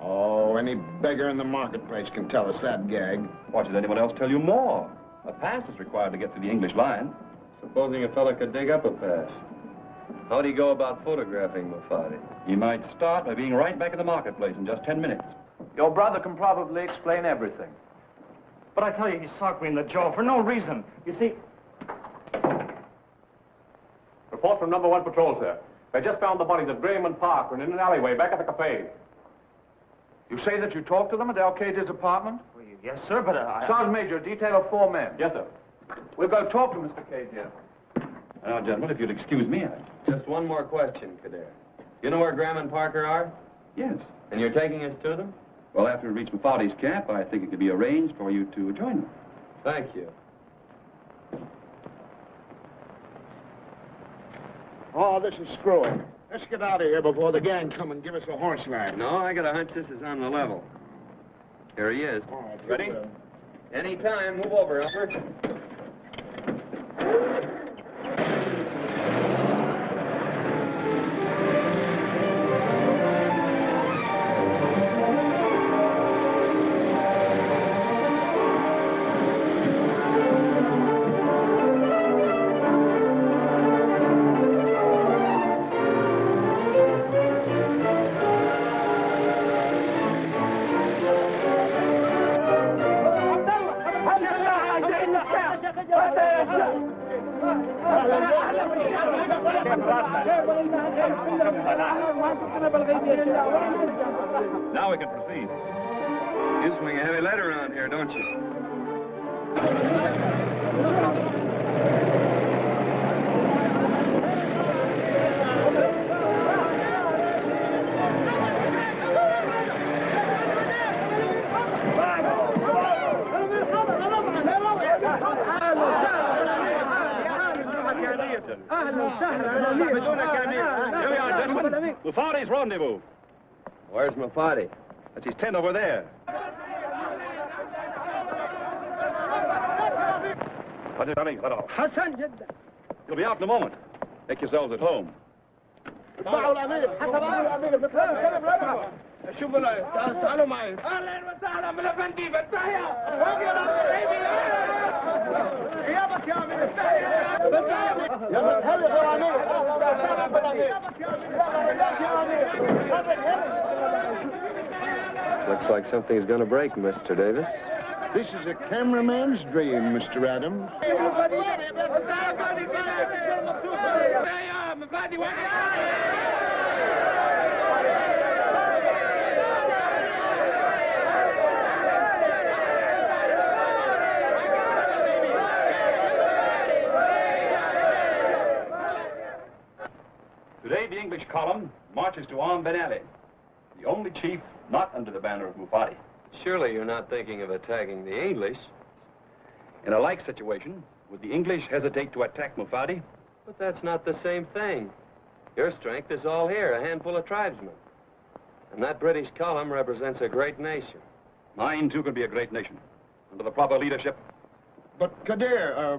Oh, any beggar in the marketplace can tell us that gag. Why should anyone else tell you more? A pass is required to get through the English line. Supposing a fella could dig up a pass. How do you go about photographing Mufati? He might start by being right back in the marketplace in just 10 minutes. Your brother can probably explain everything. But I tell you, he socked me in the jaw for no reason. You see... Report from number 1 patrol, sir. They just found the bodies of Graham and Parker in an alleyway back at the cafe. You say that you talked to them at Al-Qaeda's apartment? Well, yes, sir, but Sergeant Major, a detail of 4 men. Yes, sir. We'll go talk to Mr. Cade here. Now, gentlemen, if you'd excuse me, Just one more question, Kadir. You know where Graham and Parker are? Yes. And you're taking us to them? Well, after we reach Mufati's camp, I think it could be arranged for you to join them. Thank you. Oh, this is screwing. Let's get out of here before the gang come and give us a horse ride. No, I got a hunch this is on the level. Here he is. All right, Ready? Anytime. Move over, Upper. Now we can proceed. You swing a heavy lead around here, don't you? Here we are, gentlemen. Mufati's rendezvous. Where's Mufati? That's his tent over there. You'll be out in a moment. Make yourselves at home. تعالوا معي اهلا وسهلا بالافندي بالتحيه غيابك يا امير Looks like something's gonna break, Mr. Davis. This is a cameraman's dream, Mr. Adams. Today, the English column marches to Ben Ali, the only chief not under the banner of Mufati. Surely you're not thinking of attacking the English. In a like situation, would the English hesitate to attack Mufati? But that's not the same thing. Your strength is all here, a handful of tribesmen. And that British column represents a great nation. Mine, too, could be a great nation, under the proper leadership. But Kadir,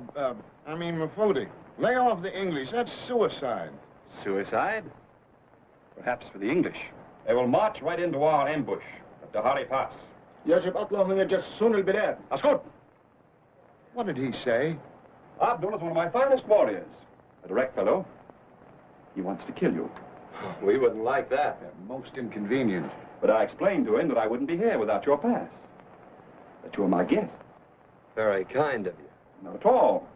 Mufoti, lay off the English. That's suicide. Suicide? Perhaps for the English. They will march right into our ambush at the Dahari Pass. يجب أطلب من يجسسون البلاد. That's good. What did he say? Abdul is one of my finest warriors. A direct fellow. He wants to kill you. We wouldn't like that. Most inconvenient. But I explained to him that I wouldn't be here without your pass. That you were my guest. Very kind of you. Not at all.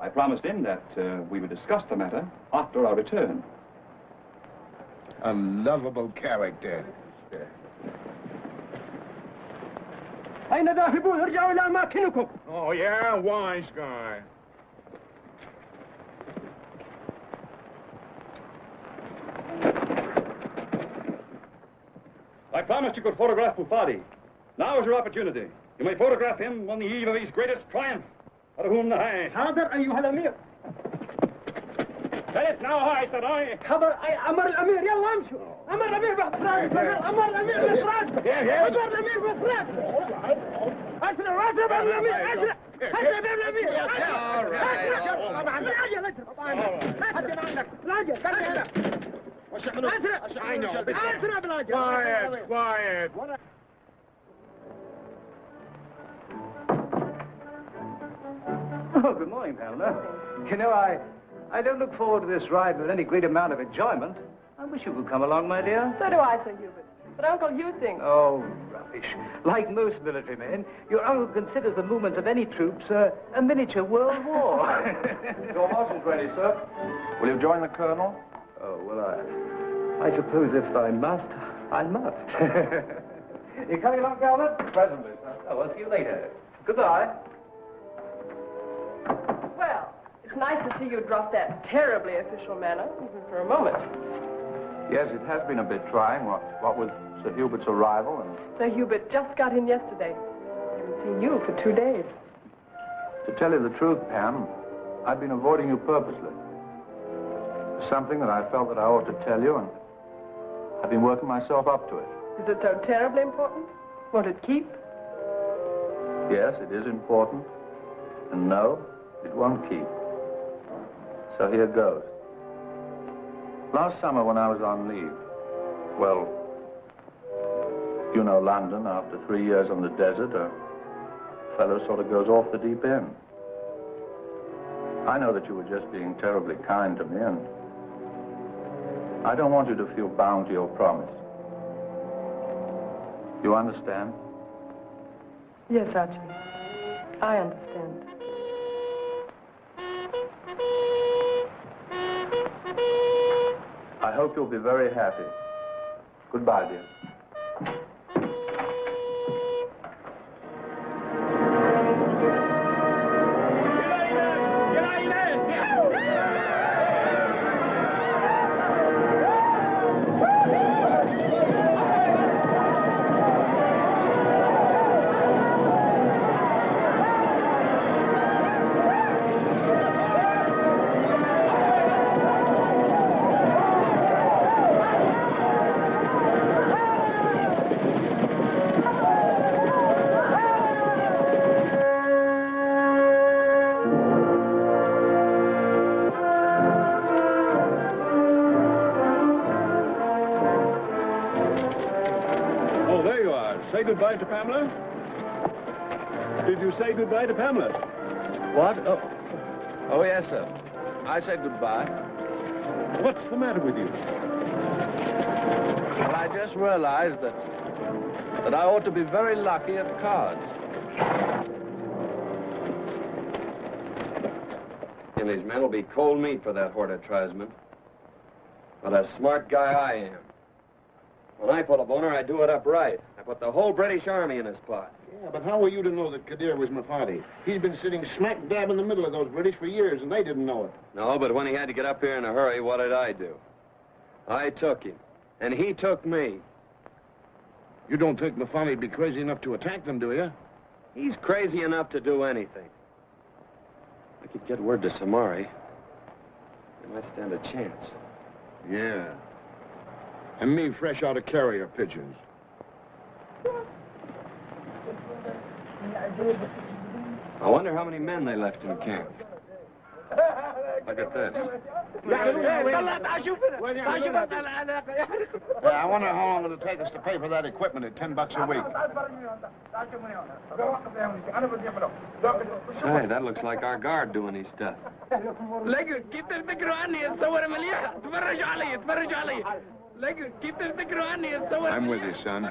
I promised him that we would discuss the matter after our return. A lovable character. أين ذاهبون؟ ارجعوا إلى أماكنكم. Oh, yeah, wise guy. I promised you could photograph Mufati. Now is your opportunity. You may photograph him on the eve of his greatest triumph. أرهون نهاية. حاضر أيها الأمير. Say it now, I said I. خبر أمر الأمير يلا امشوا. أمر الأمير بإخراج. أمر الأمير بإخراج. أمر الأمير بإخراج. أسرع أسرع الأمير أسرع. أسرع الأمير. أسرع. طبعا لا أجل طبعا. أجل عندك. لا أجل. I know. Quiet, quiet. Oh, good morning, Pamela. You know, I don't look forward to this ride with any great amount of enjoyment. I wish you would come along, my dear. So do I, Sir Hubert. But, Uncle, you think... Oh, rubbish. Like most military men, your uncle considers the movements of any troops a miniature world war. Your horse is ready, sir. Will you join the colonel? Oh, well, I suppose if I must, I must. You coming along, Calvin? Presently, sir. Oh, I'll see you later. Goodbye. Well, it's nice to see you drop that terribly official manner, even for a moment. Yes, it has been a bit trying, what with Sir Hubert's arrival and... Sir Hubert just got in yesterday. I haven't seen you for 2 days. To tell you the truth, Pam, I've been avoiding you purposely. It's something that I felt that I ought to tell you, and I've been working myself up to it. Is it so terribly important? Won't it keep? Yes, it is important. And no, it won't keep. So here goes. Last summer when I was on leave, well, you know London, after 3 years on the desert, a fellow sort of goes off the deep end. I know that you were just being terribly kind to me, and I don't want you to feel bound to your promise. You understand? Yes, Archie. I understand. I hope you'll be very happy. Goodbye, dear. Say goodbye to Pamela? Did you say goodbye to Pamela? What? Oh, yes, sir. I said goodbye. What's the matter with you? Well, I just realized that I ought to be very lucky at cards. And these men will be cold meat for that Horta tribesman. What a smart guy I am. When I pull a boner, I do it upright. I put the whole British Army in his spot. Yeah, but how were you to know that Kadir was Mafati? He's been sitting smack dab in the middle of those British for years, and they didn't know it. No, but when he had to get up here in a hurry, what did I do? I took him, and he took me. You don't think Mafati'd be crazy enough to attack them, do you? He's crazy enough to do anything. I could get word to Samari. They might stand a chance. Yeah. And me fresh out of carrier pigeons. I wonder how many men they left in camp. Look at this. I wonder how long it'll take us to pay for that equipment at $10 a week. Say, that looks like our guard doing his stuff. I'm with you, son.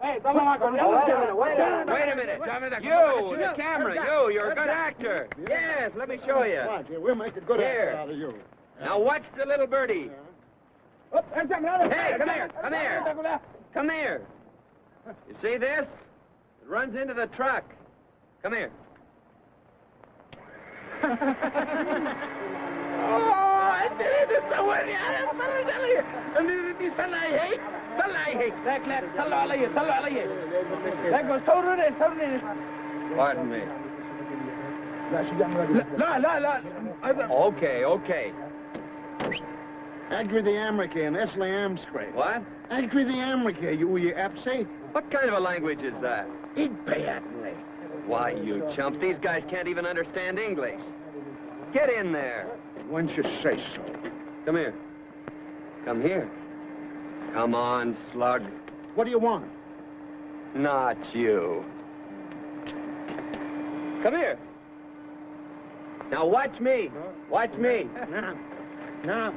Hey, wait a minute. You, the camera, you're a good actor. Yes, let me show you. We'll make a good actor out of you. Now watch the little birdie. Hey, come here, come here. Come here. You see this? It runs into the truck. Come here. Pardon me. Okay. Agri the America and Esley Amscray. What? Agri the America, you Apsay? What kind of a language is that? Igbayatney. Why, you chumps, these guys can't even understand English. Get in there. When you say so. Come here. Come here. Come on, slug. What do you want? Not you. Come here. Now watch me. Watch me. No.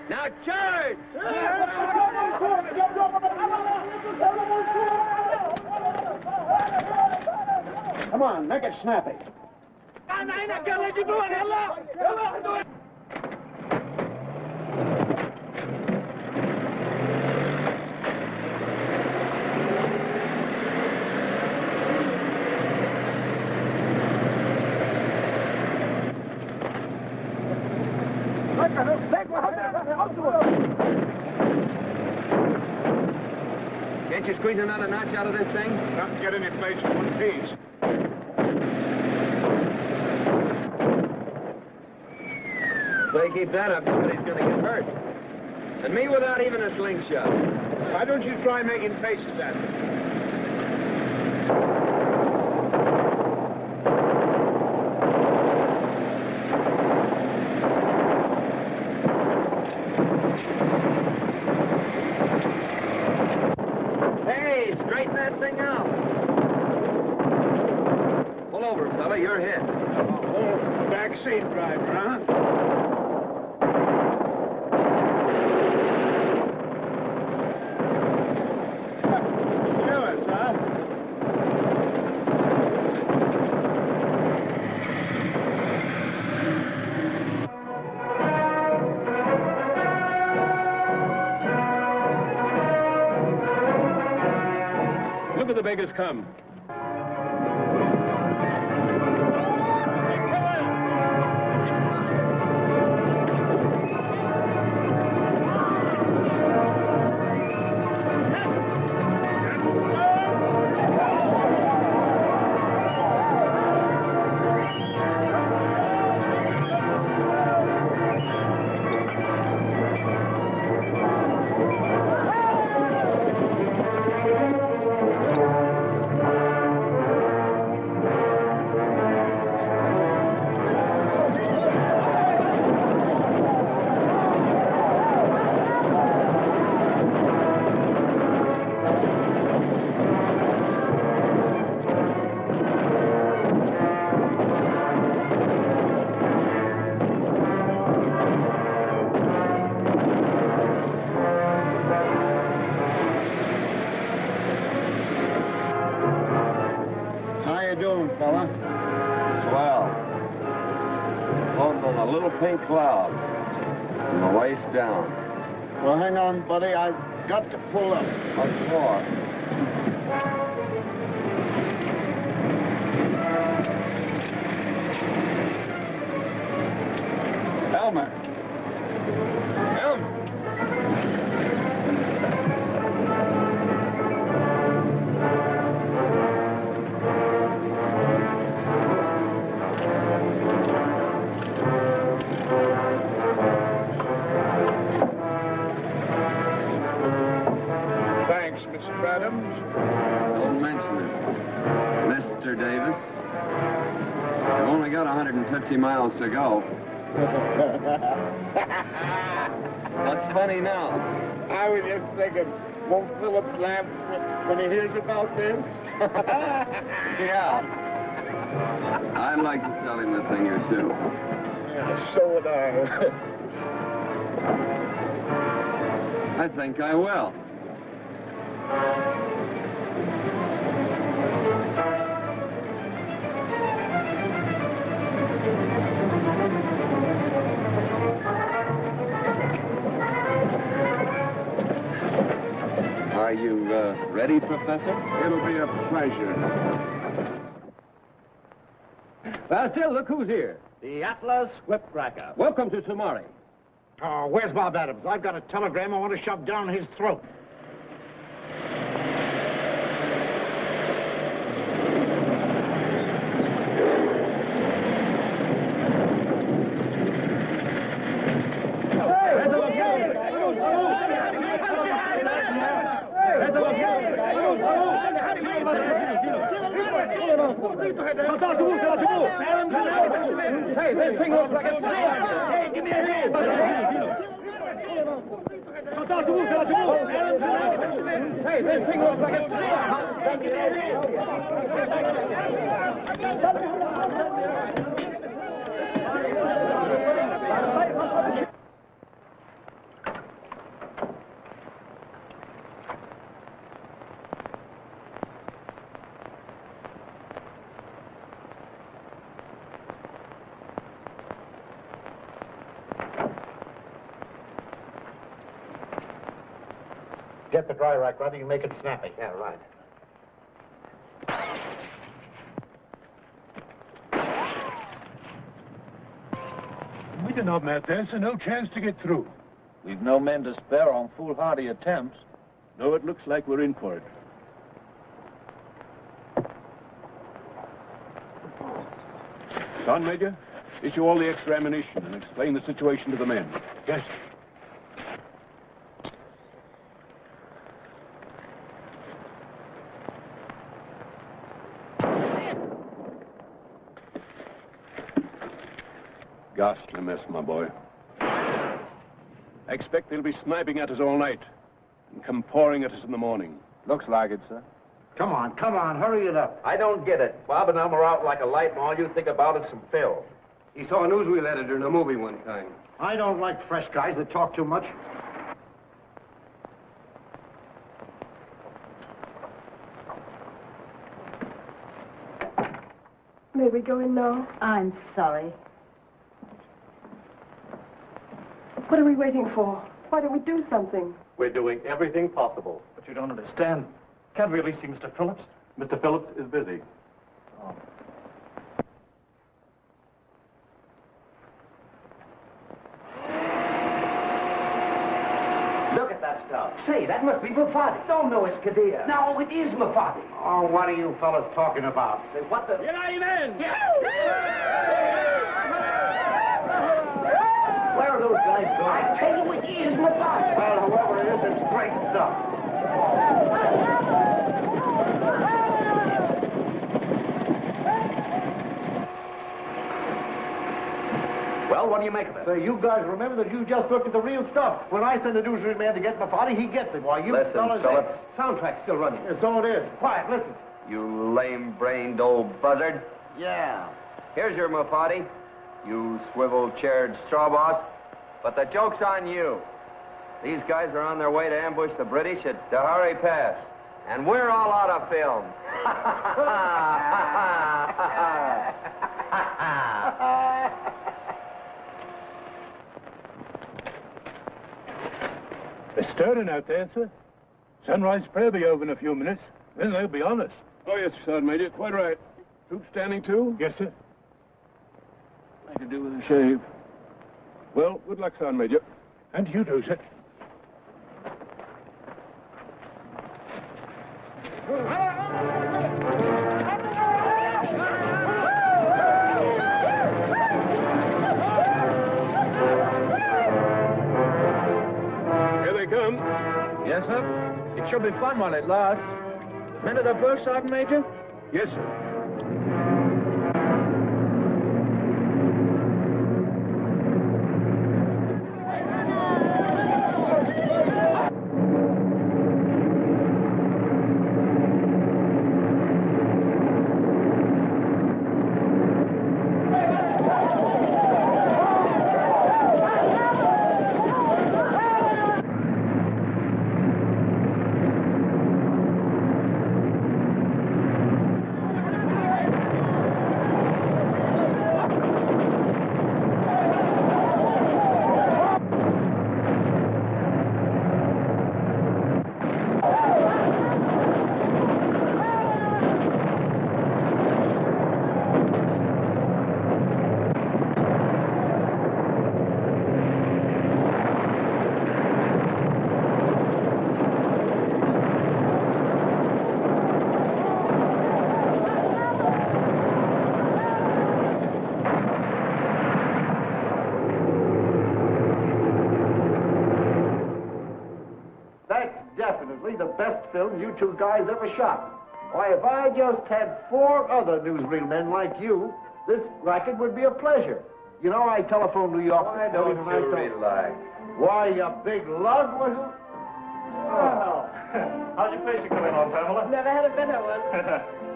Now charge! Come on, make it snappy. I can't let you do it. Hello. Do it. Can't you squeeze another notch out of this thing? Don't get any place in one piece. If they keep that up, somebody's going to get hurt. And me without even a slingshot. Why don't you try making faces at them? Hey, straighten that thing out. Pull over, fella. You're hit. Oh, back seat driver, huh? Look at the beggars come. Fella. Swell. Floating on a little pink cloud. From the waist down. Well, hang on, buddy. I've got to pull up. What for? Elmer. Don't mention it. Mr. Davis. You've only got 150 miles to go. What's funny now? I was just thinking, won't Philip laugh when he hears about this? Yeah. I'd like to tell him a thing or two. Yeah, so would I. I think I will. Are you ready, Professor? It'll be a pleasure. Well, Phil, look who's here. The Atlas Whipcracker. Welcome to Somari. Oh, where's Bob Adams? I've got a telegram I want to shove down his throat. Hey, this thing looks like it's... Hey, give me a hand! Hey, this thing looks like it's... Get the dry rack ready and make it snappy. Yeah, right. We do not met there, so no chance to get through. We've no men to spare on foolhardy attempts. No, it looks like we're in for it. Sergeant Major, issue all the extra ammunition and explain the situation to the men. Yes. Ghastly mess, my boy. I expect they'll be sniping at us all night and come pouring at us in the morning. Looks like it, sir. Come on, hurry it up. I don't get it. Bob and I'm are out like a light, and all you think about is some fill. He saw a newsreel editor in a movie one time. I don't like fresh guys that talk too much. May we go in now? I'm sorry. What are we waiting for? Why don't we do something? We're doing everything possible. But you don't understand. Can't really see Mr. Phillips. Mr. Phillips is busy. Oh. Look at that stuff. Say, that must be Mafati. Don't know it's Kadir. No, it is Mafati. Oh, what are you fellas talking about? Say, what the... Get out, men! Where are those guys going? I tell you, it is Mafati. Well, whoever it is, it's great stuff. Well, what do you make of it? Say, you guys remember that you just looked at the real stuff. When I send a newsreel man to get Mafati, he gets it. Why, you Listen, fellas... Phillips. Soundtrack's still running. Yeah, so it is. Quiet, listen. You lame-brained old buzzard. Yeah. Here's your Mafati, you swivel-chaired straw boss. But the joke's on you. These guys are on their way to ambush the British at Dahari Pass. And we're all out of film. They're stirring out there, sir. Sunrise prayer will be over in a few minutes. Then they'll be on us. Oh, yes, Sergeant Major. Quite right. Troops standing to? Yes, sir. I could do with a shave. Well, good luck, Sergeant Major. And you too, sir. Here they come. Yes, sir. It should be fun while it lasts. Men of the first, Sergeant Major? Yes, sir. That's definitely the best film you two guys ever shot. Why, if I just had 4 other newsreel men like you, this racket would be a pleasure. You know, I telephoned New York. Why don't you relax? Why, you big lug whistle? Well, how's your patient coming along, Pamela? Never had a better one.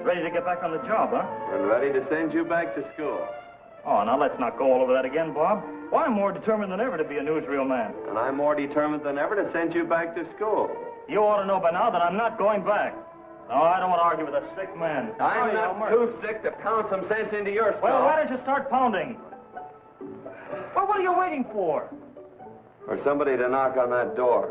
Ready to get back on the job, huh? And ready to send you back to school. Oh, now let's not go all over that again, Bob. Well, I'm more determined than ever to be a newsreel man. And I'm more determined than ever to send you back to school. You ought to know by now that I'm not going back. No, I don't want to argue with a sick man. I'm not too sick to pound some sense into your skull. Well, why don't you start pounding? Well, what are you waiting for? For somebody to knock on that door.